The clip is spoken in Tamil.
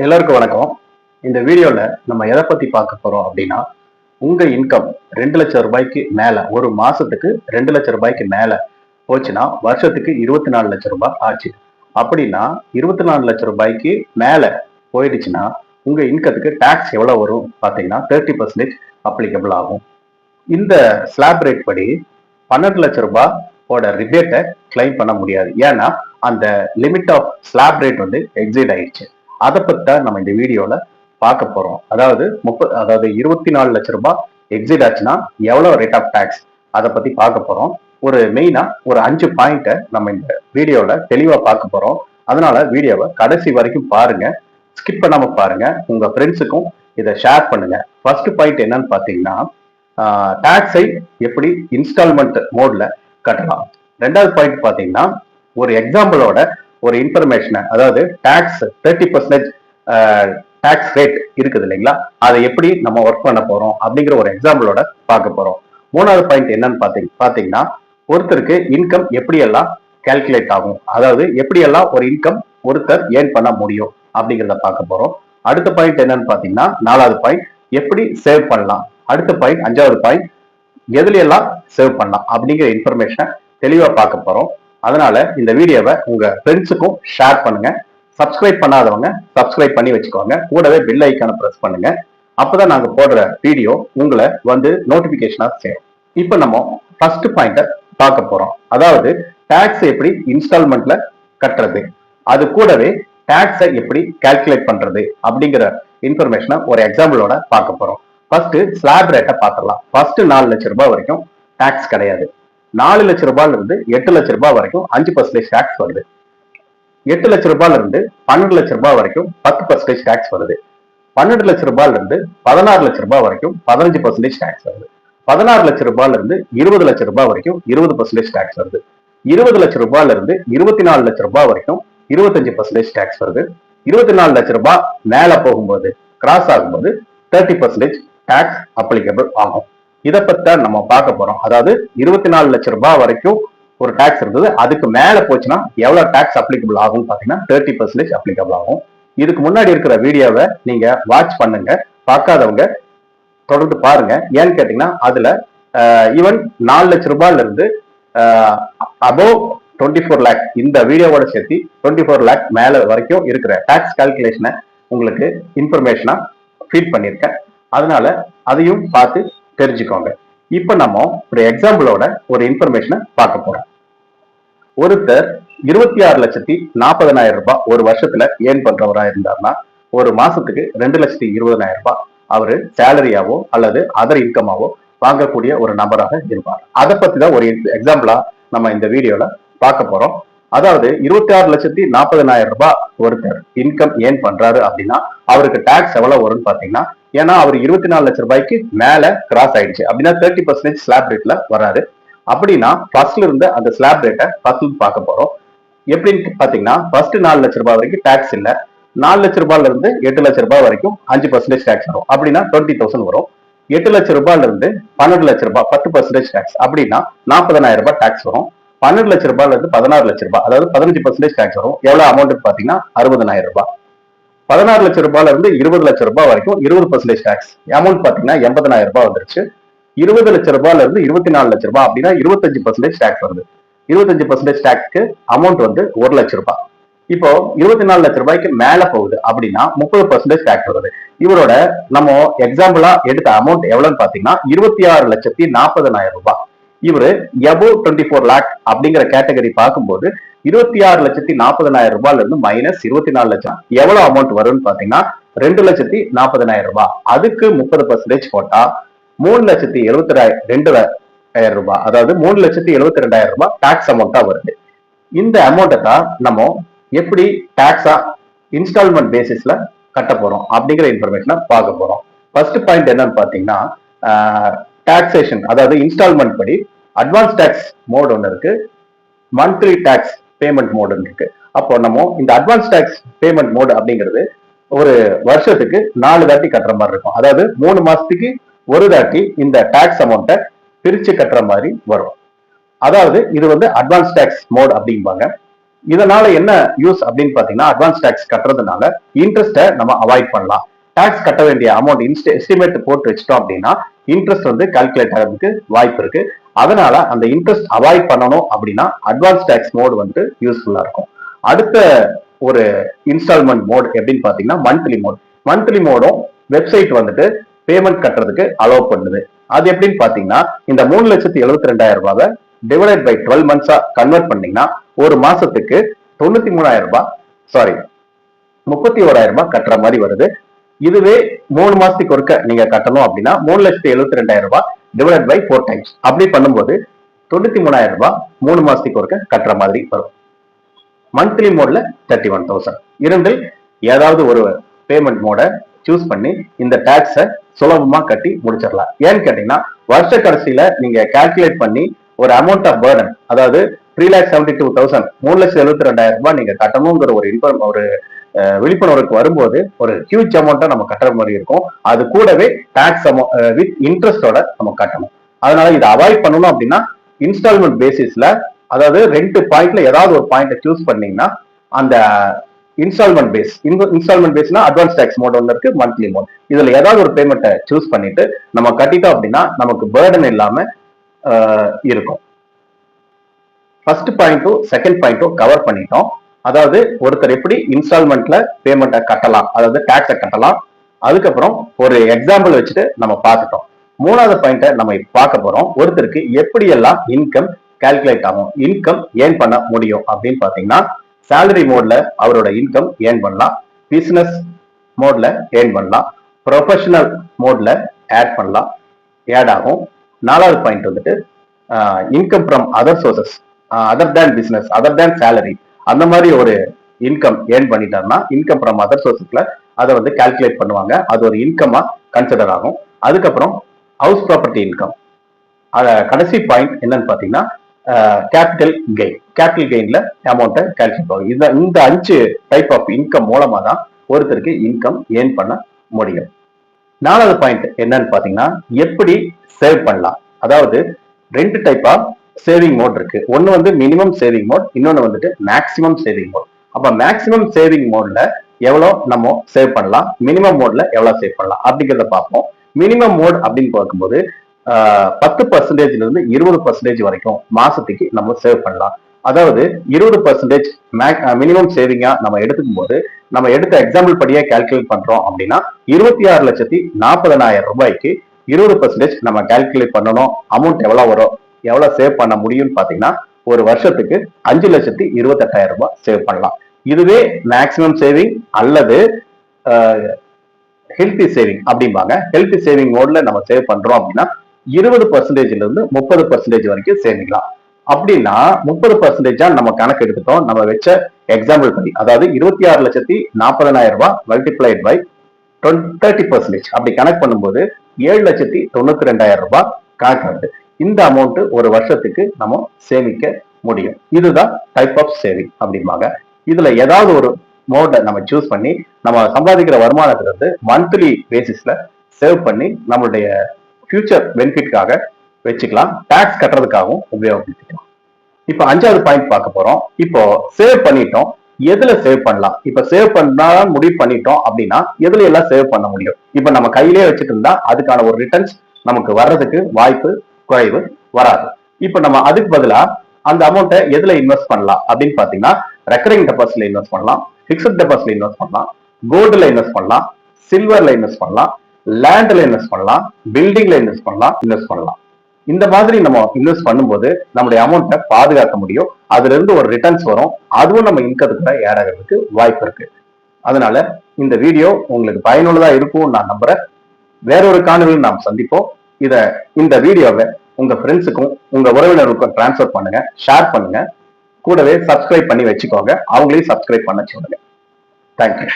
எல்லாருக்கும் வணக்கம். இந்த வீடியோல நம்ம எதை பத்தி பார்க்க போறோம் அப்படின்னா, உங்க இன்கம் 2 லட்சம் ரூபாய்க்கு மேல ஒரு மாசத்துக்கு 2 லட்சம் ரூபாய்க்கு மேல போச்சுன்னா வருஷத்துக்கு 24 லட்சம் ரூபாய் ஆச்சு. அப்படின்னா 24 லட்சம் ரூபாய்க்கு மேல போயிடுச்சுன்னா உங்க இன்கத்துக்கு டாக்ஸ் எவ்வளவு வரும் பாத்தீங்கன்னா 30% அப்ளிகபிள் ஆகும். இந்த ஸ்லாப் ரேட் படி 12 லட்சம் ரூபாயோட ரிபேட்டை கிளைம் பண்ண முடியாது. ஏன்னா அந்த limit of slab rate exceed ஆயிடுச்சு. அதை பத்தி தான் நம்ம இந்த வீடியோல பார்க்க போறோம். அதாவது 24 லட்சம் ரூபாய் எக்ஸிட் ஆச்சுன்னா எவ்வளவு ரேட் ஆஃப் டாக்ஸ் அதை பத்தி பார்க்க போறோம். ஒரு மெயினா ஒரு 5 பாயிண்ட்டை நம்ம இந்த வீடியோல தெளிவா பார்க்க போறோம். அதனால வீடியோவை கடைசி வரைக்கும் பாருங்க, ஸ்கிப் பண்ணாம பாருங்க, உங்க ஃப்ரெண்ட்ஸுக்கும் இதை ஷேர் பண்ணுங்க. ஃபர்ஸ்ட் பாயிண்ட் என்னன்னு பாத்தீங்கன்னா, டாக்ஸை எப்படி இன்ஸ்டால்மெண்ட் மோட்ல கட்டலாம். ரெண்டாவது பாயிண்ட் பாத்தீங்கன்னா, ஒரு எக்ஸாம்பிளோட ஒரு இன்ஃபர்மேஷனை, அதாவது டாக்ஸ் 30% டாக்ஸ் ரேட் இருக்குது இல்லைங்களா, அதை எப்படி நம்ம ஒர்க் பண்ண போறோம் அப்படிங்கிற ஒரு எக்ஸாம்பிளோட பார்க்க போறோம். மூணாவது பாயிண்ட் என்னன்னு பாத்தீங்கன்னா, ஒருத்தருக்கு இன்கம் எப்படியெல்லாம் கால்குலேட் ஆகும், அதாவது எப்படியெல்லாம் ஒரு இன்கம் ஒருத்தர் ஏர்ன் பண்ண முடியும் அப்படிங்கிறத பார்க்க போறோம். அடுத்த பாயிண்ட் என்னன்னு பாத்தீங்கன்னா, நாலாவது பாயிண்ட் எப்படி சேவ் பண்ணலாம். அடுத்த பாயிண்ட் அஞ்சாவது பாயிண்ட் எதுல எல்லாம் சேவ் பண்ணலாம் அப்படிங்கிற இன்ஃபர்மேஷனை தெளிவா பார்க்க போறோம். அதனால இந்த வீடியோவை உங்க ஃப்ரெண்ட்ஸுக்கும் ஷேர் பண்ணுங்க. சப்ஸ்கிரைப் பண்ணாதவங்க சப்ஸ்கிரைப் பண்ணி வச்சுக்கோங்க. கூடவே பெல் ஐக்கான பிரஸ் பண்ணுங்க. அப்பதான் நாங்க போடுற வீடியோ உங்களை நோட்டிபிகேஷனா சேரும். இப்ப நம்ம ஃபர்ஸ்ட் பாயிண்ட பார்க்க போறோம். அதாவது டாக்ஸ் எப்படி இன்ஸ்டால்மெண்ட்ல கட்டுறது, அது கூடவே டாக்ஸை எப்படி கால்குலேட் பண்றது அப்படிங்கிற இன்ஃபர்மேஷனை ஒரு எக்ஸாம்பிளோட பார்க்க போறோம். ஃபர்ஸ்ட் ஸ்லாப் ரேட்டை பார்த்துடலாம். ஃபர்ஸ்ட் 4 லட்சம் ரூபாய் வரைக்கும் டாக்ஸ் கிடையாது. 4 லட்சம் ரூபாயில இருந்து 8 லட்சம் ரூபாய் வரைக்கும் 5% டாக்ஸ் வருது. 8 லட்சம் ரூபாயில இருந்து 12 லட்சம் ரூபாய் வரைக்கும் 10% டாக்ஸ் வருது. 12 லட்சம் ரூபாயில இருந்து 16 லட்சம் ரூபாய் வரைக்கும் 15% டாக்ஸ் வருது. 16 லட்சம் ரூபாயில இருந்து 20 லட்சம் ரூபாய் வரைக்கும் 20% டாக்ஸ் வருது. 20 லட்சம் ரூபாயில இருந்து 24 லட்சம் ரூபாய் வரைக்கும் 25% டாக்ஸ் வருது. 24 லட்சம் ரூபாய் மேல போகும்போது, கிராஸ் ஆகும்போது 30% டாக்ஸ் அப்ளிகபிள் ஆகும். இதை பத்தி நம்ம பார்க்க போறோம். அதாவது 24 லட்சம் ரூபாய் வரைக்கும் ஒரு டாக்ஸ் இருந்தது, அதுக்கு மேல போச்சுன்னா எவ்வளவு டாக்ஸ் அப்ளிகபிள் ஆகும் பாத்தீங்கன்னா 30% அப்ளிகபிள் ஆகும். இதுக்கு முன்னாடி இருக்கிற வீடியோவை நீங்க வாட்ச் பண்ணுங்க, பார்க்காதவங்க தொடர்ந்து பாருங்க. ஏன்னு கேட்டீங்கன்னா அதுல ஈவன் 4 லட்சம் ரூபாயில இருந்து அபோவ் 24 லேக் இந்த வீடியோவோட சேர்த்து 24 லேக் மேல வரைக்கும் இருக்கிற டாக்ஸ் கால்குலேஷனை உங்களுக்கு இன்ஃபர்மேஷனா ஃபீட் பண்ணியிருக்கேன். அதனால அதையும் பார்த்து தெரிஞ்சுக்கோங்க. இப்ப நம்ம ஒரு எக்ஸாம்பிளோட ஒரு இன்ஃபர்மேஷனை பார்க்க போறோம். ஒருத்தர் 26,40,000 ரூபாய் ஒரு வருஷத்துல ஏர்ன் பண்றவரா இருந்தாருன்னா ஒரு மாசத்துக்கு 2,20,000 ரூபாய் அவரு சேலரியாவோ அல்லது அதர் இன்கமாவோ வாங்கக்கூடிய ஒரு நபராக இருப்பார். அதை பத்தி தான் ஒரு எக்ஸாம்பிளா நம்ம இந்த வீடியோல பார்க்க போறோம். அதாவது 26,40,000 ரூபாய் ஒருத்தர் இன்கம் ஏர்ன் பண்றாரு அப்படின்னா அவருக்கு டாக்ஸ் எவ்வளவு வரும்னு பாத்தீங்கன்னா, ஏன்னா அவர் 24 லட்சம் ரூபாய்க்கு மேல கிராஸ் ஆயிடுச்சு அப்படின்னா 30% ஸ்லாப் ரேட்ல வராது. அப்படின்னா ஃபர்ஸ்ட்ல இருந்து அந்த ஸ்லாப் ரேட்டை ஃபர்ஸ்ட் பார்க்க போறோம். எப்படின்னு பாத்தீங்கன்னா, ஃபர்ஸ்ட் 4 லட்சம் ரூபாய் வரைக்கும் டாக்ஸ் இல்ல. 4 லட்சம் ரூபாயில இருந்து 8 லட்சம் ரூபாய் வரைக்கும் 5% டாக்ஸ் வரும். அப்படின்னா 20,000 வரும். 8 லட்சம் ரூபாயில இருந்து 12 லட்சம் ரூபாய் 10% டாக்ஸ், அப்படின்னா 40,000 ரூபாய் டாக்ஸ் வரும். 12 லட்சம் ரூபாயில இருந்து 16 லட்சம் ரூபாய், அதாவது 15% டாக்ஸ் வரும். எவ்வளவு அமௌண்ட் பாத்தீங்கன்னா 60,000 ரூபாய். 16 லட்சம் ரூபாயில இருந்து 20 லட்சம் ரூபாய் வரைக்கும் 20% டாக்ஸ், அமௌண்ட் பாத்தீங்கன்னா 80,000 ரூபாய் வந்துருச்சு. 20 லட்சம் ரூபாயில இருந்து 24 லட்சம் ரூபாய் அப்படின்னா 25% டாக்ஸ் வருது. 25% டாக்ஸ்க்கு அமௌண்ட் 1 லட்சம் ரூபாய். இப்போ 24 லட்சம் ரூபாய்க்கு மேல போகுது அப்படின்னா 30% டாக்ஸ் வருது. இவரோட நம்ம எக்ஸாம்பிளா எடுத்த அமௌண்ட் எவ்வளவுன்னு பாத்தீங்கன்னா 26,40,000 ரூபாய். இவரு எபோவ் 24 லேக் அப்படிங்கிற கேட்டகரி பார்க்கும்போது 26,40,000 ரூபாயில இருந்து மைனஸ் 24 லட்சம் எவ்வளவு அமௌண்ட் வரும்னு பாத்தீங்கன்னா 2,40,000 ரூபாய். அதுக்கு 30% போட்டா 3,72,000 ரூபாய், அதாவது 3,72,000 ரூபாய் டாக்ஸ் அமௌண்டா வருது. இந்த அமௌண்ட்டை தான் நம்ம எப்படி டாக்ஸா இன்ஸ்டால்மெண்ட் பேசிஸ்ல கட்ட போறோம் அப்படிங்கிற இன்ஃபர்மேஷனை பார்க்க போறோம். ஃபர்ஸ்ட் பாயிண்ட் என்னன்னு பாத்தீங்கன்னா, டாக்ஸேஷன், அதாவது இன்ஸ்டால்மெண்ட் படி அட்வான்ஸ் டாக்ஸ் மோட் ஒன்று இருக்கு, மந்த்லி டாக்ஸ் பேமெண்ட் மோடு இருக்கு. அப்போ நம்ம இந்த அட்வான்ஸ் டாக்ஸ் பேமெண்ட் மோடு அப்படிங்கிறது ஒரு வருஷத்துக்கு 4 தாட்டி கட்டுற மாதிரி இருக்கும். அதாவது 3 மாசத்துக்கு ஒரு தாட்டி இந்த டாக்ஸ் அமௌண்ட்டை பிரிச்சு கட்டுற மாதிரி வரும். அதாவது இது அட்வான்ஸ் டாக்ஸ் மோட் அப்படிம்பாங்க. இதனால என்ன யூஸ் அப்படின்னு பாத்தீங்கன்னா, அட்வான்ஸ் டாக்ஸ் கட்டுறதுனால இன்ட்ரெஸ்ட்டை நம்ம அவாய்ட் பண்ணலாம். டாக்ஸ் கட்ட வேண்டிய அமௌண்ட் எஸ்டிமேட் போட்டு வச்சிட்டோம் அப்படின்னா இன்ட்ரெஸ்ட் வந்து கால்குலேட் ஆகிறதுக்கு வாய்ப்பு இருக்கு. அதனால அந்த இன்ட்ரெஸ்ட் அவாய்ட் பண்ணணும் அப்படின்னா அட்வான்ஸ் டாக்ஸ் மோட் வந்து யூஸ்ஃபுல்லா இருக்கும். அடுத்த ஒரு இன்ஸ்டால்மெண்ட் மோட் எப்படின்னு பாத்தீங்கன்னா மந்த்லி மோட். மந்த்லி மோடும் வெப்சைட் வந்துட்டு பேமெண்ட் கட்டுறதுக்கு அலோவ் பண்ணுது. அது எப்படின்னு பாத்தீங்கன்னா, இந்த 3,72,000 ரூபாவை டிவைடட் பை 12 மந்த்ஸா கன்வெர்ட் பண்ணீங்கன்னா ஒரு மாசத்துக்கு 93,000 ரூபாய், சாரி 31,000 ரூபாய் கட்டுற மாதிரி வருது. இதுவே 3 மாசத்துக்கு ஒருக்க நீங்க கட்டணும் அப்படின்னா 3,72,000 ரூபாய் டிவைடட் பை 4 டைம்ஸ் அப்படி பண்ணும்போது 93,000 ரூபாய் 3 மாசத்துக்கு ஒருக்க கட்டுற மாதிரி வரும். மந்த்லி மோட்ல 31,000. இரண்டில் ஏதாவது ஒரு பேமெண்ட் மோட சூஸ் பண்ணி இந்த டாக்ஸை சுலபமா கட்டி முடிச்சிடலாம். ஏன்னு கேட்டீங்கன்னா, வருஷ கடைசியில நீங்க கால்குலேட் பண்ணி ஒரு அமௌண்ட் ஆஃப் பர்டன், அதாவது 3,72,000 3,72,000 ரூபாய் நீங்க கட்டணுங்கிற ஒரு விழிப்புணர்வுக்கு வரும்போது ஒரு ஹியூஜ் அமௌண்ட்டா நம்ம கட்டுற மாதிரி இருக்கும். அது கூடவே டாக்ஸ் வித் இன்ட்ரெஸ்டோட நம்ம கட்டணும். அதனால இதை அவாய்ட் பண்ணணும் அப்படின்னா இன்ஸ்டால்மெண்ட் பேசிஸ்ல, அதாவது 2 பாயிண்ட்ல ஏதாவது ஒரு பாயிண்ட சூஸ் பண்ணீங்கன்னா அந்த இன்ஸ்டால்மெண்ட் பேஸ்னா அட்வான்ஸ் டாக்ஸ் மோட் ஒன்று இருக்கு, மந்த்லி மோட். இதுல ஏதாவது ஒரு பேமெண்ட்டை சூஸ் பண்ணிட்டு நம்ம கட்டிட்டோம் அப்படின்னா நமக்கு பேர்டன் இல்லாம இருக்கும். ஃபர்ஸ்ட் பாயிண்ட்டும் செகண்ட் பாயிண்ட்டும் கவர் பண்ணிட்டோம். அதாவது ஒருத்தர் எப்படி இன்ஸ்டால்மெண்ட்ல பேமெண்ட்டை கட்டலாம், அதாவது டாக்ஸை கட்டலாம். அதுக்கப்புறம் ஒரு எக்ஸாம்பிள் வச்சுட்டு நம்ம பார்த்துட்டோம். மூணாவது பாயிண்ட்டை நம்ம பார்க்க போறோம். ஒருத்தருக்கு எப்படி எல்லாம் இன்கம் கால்குலேட் ஆகும், இன்கம் ஏர்ன் பண்ண முடியும் அப்படின்னு பாத்தீங்கன்னா, சேலரி மோட்ல அவரோட இன்கம் ஏர்ன் பண்ணலாம், பிசினஸ் மோட்ல ஏர்ன் பண்ணலாம், ப்ரொஃபஷனல் மோட்ல ஆட் ஆகும். நாலாவது பாயிண்ட் வந்துட்டு income from other sources, other than business, other than salary, அந்த மாதிரி ஒரு இன்கம் ஏர்ன் பண்ணிட்டாருன்னா இன்கம் ஃப்ரம் அதர் சோர்சஸ்ல அதை வந்து கால்குலேட் பண்ணுவாங்க. அது ஒரு இன்கமா கன்சிடர் ஆகும். அதுக்கப்புறம் ஹவுஸ் ப்ராப்பர்ட்டி இன்கம். கடைசி பாயிண்ட் என்னன்னு பாத்தீங்கன்னா கேபிட்டல் கெயின்ல அமௌண்ட்டை கால்குலேட் ஆகும். இந்த 5 டைப் ஆஃப் இன்கம் மூலமா தான் ஒருத்தருக்கு இன்கம் ஏர்ன் பண்ண முடியும். நாலாவது பாயிண்ட் என்னன்னு பாத்தீங்கன்னா, எப்படி சேவ் பண்ணலாம். அதாவது 2 டைப் ஆஃப் சேவிங் மோட் இருக்கு. ஒன்னு வந்து மினிமம் சேவிங் மோட், இன்னொன்னு வந்துட்டு மேக்சிமம் சேவிங் மோட். அப்ப மேக்சிமம் சேவிங் மோட்ல எவ்வளவு நம்ம சேவ் பண்ணலாம், மினிமம் மோட்ல எவ்வளவு சேவ் பண்ணலாம் அப்படிங்கிறத பார்ப்போம். மினிமம் மோட் அப்படின்னு பார்க்கும்போது 10% இருந்து 20% வரைக்கும் மாசத்துக்கு நம்ம சேவ் பண்ணலாம். அதாவது 20% மினிமம் சேவிங்கா நம்ம எடுத்துக்கும் போது, நம்ம எடுத்த எக்ஸாம்பிள் படியே கால்குலேட் பண்றோம் அப்படின்னா 26,40,000 ரூபாய்க்கு 20% நம்ம கால்குலேட் பண்ணணும். அமௌண்ட் எவ்வளவு வரும், எவ்வளவு சேவ் பண்ண முடியும்னு பாத்தீங்கன்னா ஒரு வருஷத்துக்கு 5,28,000 ரூபாய் சேவ் பண்ணலாம். இதுவே மேக்சிமம் சேவிங் அல்லது ஹெல்த்தி சேவிங் அப்படிம்பாங்க. ஹெல்த்தி சேவிங் மோட்ல நம்ம சேவ் பண்றோம் அப்படின்னா 20% இருந்து 30% வரைக்கும் சேமிக்கலாம். அப்படின்னா 30% நம்ம கணக்கு எடுத்துட்டோம். நம்ம வச்ச எக்ஸாம்பிள் படி, அதாவது 26,40,000 ரூபாய் மல்டிப்ளைட் பை 30% அப்படி கணக்கு பண்ணும்போது 7,92,000 ரூபாய் கணக்கு வருது. இந்த அமௌண்ட் ஒரு வருஷத்துக்கு நம்ம சேமிக்க முடியும். இதுதான் டைப் ஆஃப் சேவிங் அப்படிம்பாங்க. இதுல ஏதாவது ஒரு மோட நம்ம சூஸ் பண்ணி நம்ம சம்பாதிக்கிற வருமானத்துல இருந்து மந்த்லி பேசிஸ்ல சேவ் பண்ணி நம்மளுடைய ஃபியூச்சர் பெனிஃபிட்காக வச்சுக்கலாம், டாக்ஸ் கட்டுறதுக்காகவும் உபயோகப்படுத்திக்கலாம். இப்ப 5வது பாயிண்ட் பார்க்க போறோம். இப்போ சேவ் பண்ணிட்டோம், எதுல சேவ் பண்ணலாம். இப்ப சேவ் பண்ணா முடிவு பண்ணிட்டோம் அப்படின்னா எதுல எல்லாம் சேவ் பண்ண முடியும். இப்ப நம்ம கையிலேயே வச்சுட்டு இருந்தா அதுக்கான ஒரு ரிட்டர்ன்ஸ் நமக்கு வர்றதுக்கு வாய்ப்பு குறைவு, வராது. இப்ப நம்ம அதுக்கு பதிலா அந்த அமௌண்ட்டை எதுல இன்வெஸ்ட் பண்ணலாம் அப்படின்னு பாத்தீங்கன்னா, ரெக்கரிங் டெபாசிட்ல இன்வெஸ்ட் பண்ணலாம், பிக்ஸட் டெபாசிட்ல இன்வெஸ்ட் பண்ணலாம், கோல்டுல இன்வெஸ்ட் பண்ணலாம், சில்வர்ல இன்வெஸ்ட் பண்ணலாம், லேண்ட்ல இன்வெஸ்ட் பண்ணலாம், பில்டிங்ல இன்வெஸ்ட் பண்ணலாம். இந்த மாதிரி நம்ம இன்வெஸ்ட் பண்ணும்போது நம்மளுடைய அமௌண்ட்டை பாதுகாக்க முடியும். அதுல இருந்து ஒரு ரிட்டர்ன்ஸ் வரும். அதுவும் நம்ம இன்கத்துக்கு ஆட் ஆகிறதுக்கு வாய்ப்பு இருக்கு. அதனால இந்த வீடியோ உங்களுக்கு பயனுள்ளதா இருக்கும் நான் நம்புறேன். வேறொரு காணொலியில் நாம் சந்திப்போம். இந்த வீடியோவை உங்க ஃப்ரெண்ட்ஸுக்கும் உங்க உறவினருக்கும் டிரான்ஸ்ஃபர் பண்ணுங்க, ஷேர் பண்ணுங்க. கூடவே சப்ஸ்கிரைப் பண்ணி வச்சுக்கோங்க, அவங்களையும் சப்ஸ்கிரைப் பண்ண சொல்லுங்க. தேங்க்யூ.